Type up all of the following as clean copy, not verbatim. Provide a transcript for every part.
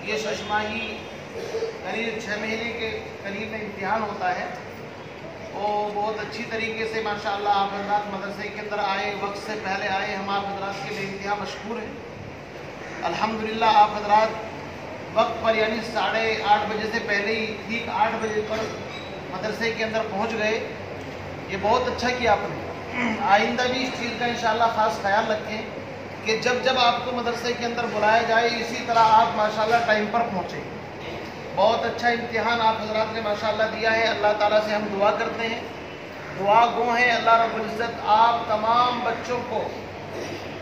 یہ ششماہی قریب 6 مہینے کے قریب میں امتحان ہوتا ہے. وہ بہت اچھی طریقے سے ماشاءاللہ آپ حضرات مدرسے کے اندر آئے، وقت سے پہلے آئے، ہم آپ حضرات کے بے انتہا مشکور ہیں. الحمدللہ آپ حضرات وقت پر یعنی 8:30 بجے سے پہلے ہی ٹھیک 8 بجے پر مدرسے کے اندر پہنچ گئے. یہ بہت اچھا کیا آپ نے. آئندہ بھی اس چیز کا انشاءاللہ خاص خیال رکھیں کہ جب آپ کو مدرسے کے اندر بلایا جائے اسی طرح آپ ماشاءاللہ ٹائم پر پہنچیں. بہت اچھا امتحان آپ حضرات نے ماشاءاللہ دیا ہے. اللہ تعالیٰ سے ہم دعا کرتے ہیں، دعا گو ہیں اللہ رب العزت آپ تمام بچوں کو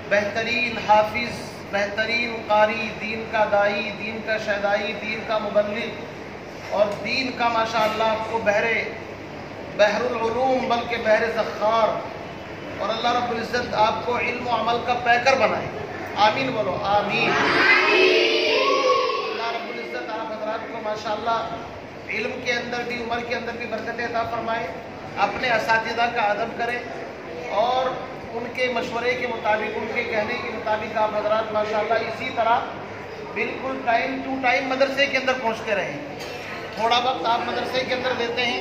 بہترین حافظ، بہترین قاری، دین کا دائی، دین کا شہدائی، دین کا مبلغ اور دین کا ماشاءاللہ آپ کو بحر العلوم بلکہ بحر ذخار، اور اللہ رب العزت آپ کو علم و عمل کا پیکر بنائے. آمین بولو آمین. اللہ رب العزت آپ حضرات کو ماشاءاللہ علم کے اندر بھی، عمر کے اندر بھی برکت عطا فرمائے. اپنے اساتذہ کا ادب کریں اور ان کے مشورے کے مطابق، ان کے کہنے کے مطابق آپ حضرات ماشاءاللہ اسی طرح بالکل ٹائم ٹو ٹائم مدرسے کے اندر پہنچتے رہیں. تھوڑا وقت آپ مدرسے کے اندر دیتے ہیں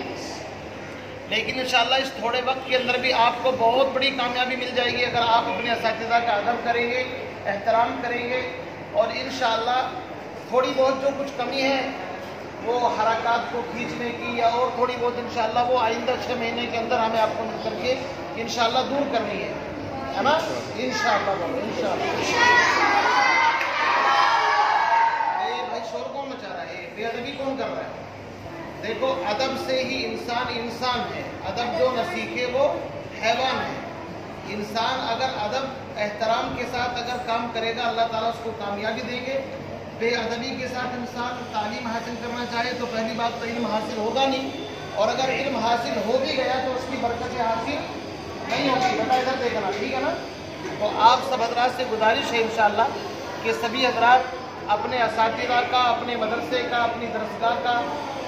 لیکن انشاءاللہ اس تھوڑے وقت کے اندر بھی آپ کو بہت بڑی کامیابی مل جائے گی اگر آپ اپنے اساتذہ کا ادب کریں گے، احترام کریں گے. اور انشاءاللہ تھوڑی بہت جو کچھ کمی ہے وہ حرکات کو کھینچنے کی یا اور تھوڑی بہت انشاءاللہ وہ آئندہ 6 مہینے کے اندر ہمیں آپ کو مل کر کے انشاءاللہ دور کرنی ہے نا. انشاءاللہ بولو انشاءاللہ. یہ بھائی شور کون مچا رہا ہے؟ بے ادبی کون کر رہا ہے؟ دیکھو ادب سے ہی انسان ہے. ادب جو نہ سیکھے وہ حیوان ہے. انسان اگر ادب احترام کے ساتھ اگر کام کرے گا اللہ تعالیٰ اس کو کامیابی دیں گے. بے ادبی کے ساتھ انسان تعلیم حاصل کرنا چاہے تو پہلی بات تو علم حاصل ہوگا نہیں، اور اگر علم حاصل ہو بھی گیا تو اس کی برکتیں حاصل نہیں ہوگی. بیٹا ادھر دیکھنا، ٹھیک ہے نا. تو آپ سب حضرات سے گزارش ہے انشاءاللہ کہ سبھی حضرات اپنے اساتذہ کا، اپنے مدرسے کا، اپنی درسگاہ کا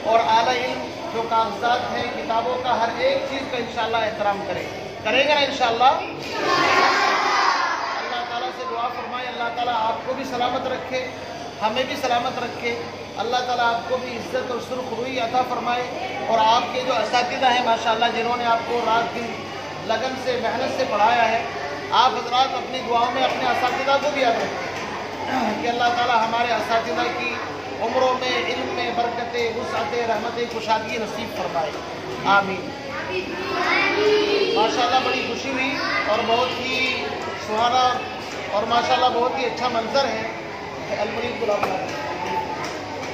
اور اعلیٰ علم جو کاغذات ہیں، کتابوں کا، ہر ایک چیز کا انشاءاللہ احترام کریں گے نا انشاءاللہ. اللہ تعالیٰ سے دعا فرمائے اللہ تعالیٰ آپ کو بھی سلامت رکھے، ہمیں بھی سلامت رکھے. اللہ تعالیٰ آپ کو بھی عزت اور سرخ روئی عطا فرمائے. اور آپ کے جو اساتذہ ہیں ماشاءاللہ جنہوں نے آپ کو رات دن لگن سے، محنت سے پڑھایا ہے، آپ حضرات اپنی دعاؤں میں اپنے اساتذہ کو بھی یاد رکھیں کہ اللہ تعالیٰ ہمارے اساتذہ کی عمروں میں، علم میں برکتیں، وسعتیں، رحمتیں، کشادگی نصیب فرمائے. آمین. ماشاءاللہ بڑی خوشی ہوئی اور بہت ہی سہانا اور ماشاءاللہ بہت ہی اچھا منظر ہے. المرید گلاب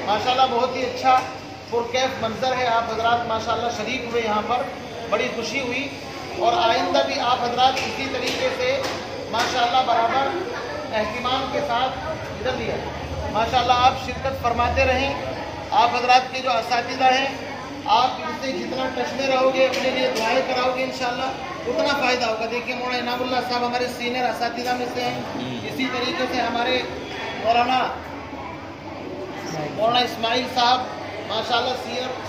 ماشاءاللہ بہت ہی اچھا پرکیف منظر ہے. آپ حضرات ماشاءاللہ شریک ہوئے یہاں پر، بڑی خوشی ہوئی. اور آئندہ بھی آپ حضرات اسی طریقے سے ماشاءاللہ برابر اہتمام کے ساتھ ادھر دیا ماشاءاللہ آپ شرکت فرماتے رہیں. آپ حضرات کے جو اساتذہ ہیں آپ ان سے جتنا ٹچ میں رہو گے، اپنے لیے دعائیں کراؤ گے انشاءاللہ اتنا فائدہ ہوگا. دیکھیں مولانا انعام اللہ صاحب ہمارے سینئر اساتذہ میں سے ہیں. اسی طریقے سے ہمارے مولانا اسماعیل صاحب ماشاءاللہ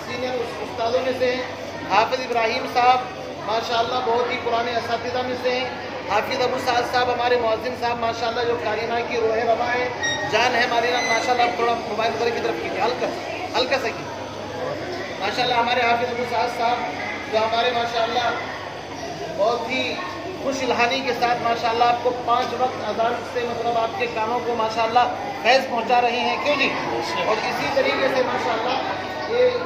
سینئر استادوں میں سے ہیں. حافظ ابراہیم صاحب ماشاءاللہ بہت ہی پرانے اساتذہ میں سے ہیں. حافظ ابو سعد صاحب ہمارے مؤذن صاحب ماشاءاللہ جو کارینہ کی روح روا ہے، جان ہے ہماری. ماشاءاللہ آپ تھوڑا موبائل پر کی طرف کیجیے، ہلکا سا کیجیے. ماشاءاللہ ہمارے حافظ ابو سعد صاحب جو ہمارے ماشاءاللہ بہت ہی خوش الحانی کے ساتھ ماشاءاللہ آپ کو 5 وقت اذان سے مطلب آپ کے کانوں کو ماشاءاللہ فیض پہنچا رہے ہیں. کیوں جی؟ اور اسی طریقے سے ماشاءاللہ یہ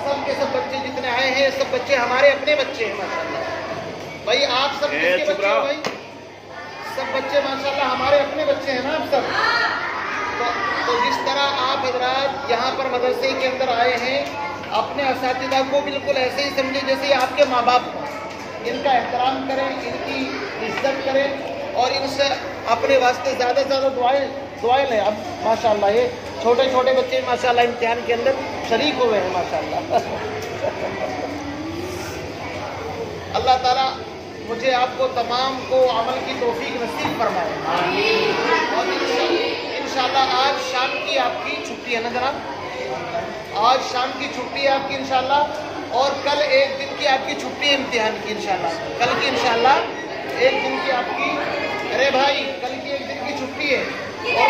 سب کے سب بچے جتنے آئے ہیں سب بچے ہمارے اپنے بچے ہیں ماشاءاللہ. بھائی آپ سب کس کے بچے ہو؟ بھائی سب بچے ماشاءاللہ ہمارے اپنے بچے ہیں نا آپ سب. تو جس طرح آپ حضرات یہاں پر مدرسے کے اندر آئے ہیں اپنے اساتذہ کو بالکل ایسے ہی سمجھیں جیسے آپ کے ماں باپ ہوں. ان کا احترام کریں، ان کی عزت کریں اور ان سے اپنے واسطے زیادہ سے زیادہ دعائیں لیں. اب ماشاءاللہ یہ چھوٹے چھوٹے بچے ماشاءاللہ امتحان کے اندر شریک ہوئے ہیں ماشاءاللہ. اللہ تعالیٰ مجھے آپ کو تمام کو عمل کی توفیق نصیب فرمائے. اور انشاءاللہ آج شام کی آپ کی چھٹی ہے نا جناب؟ آج شام کی چھٹی ہے آپ کی انشاءاللہ، اور کل ایک دن کی آپ کی چھٹی ہے امتحان کی انشاءاللہ. کل کی انشاءاللہ ایک دن کی آپ کی، ارے بھائی کل کی ایک دن کی چھٹی ہے اور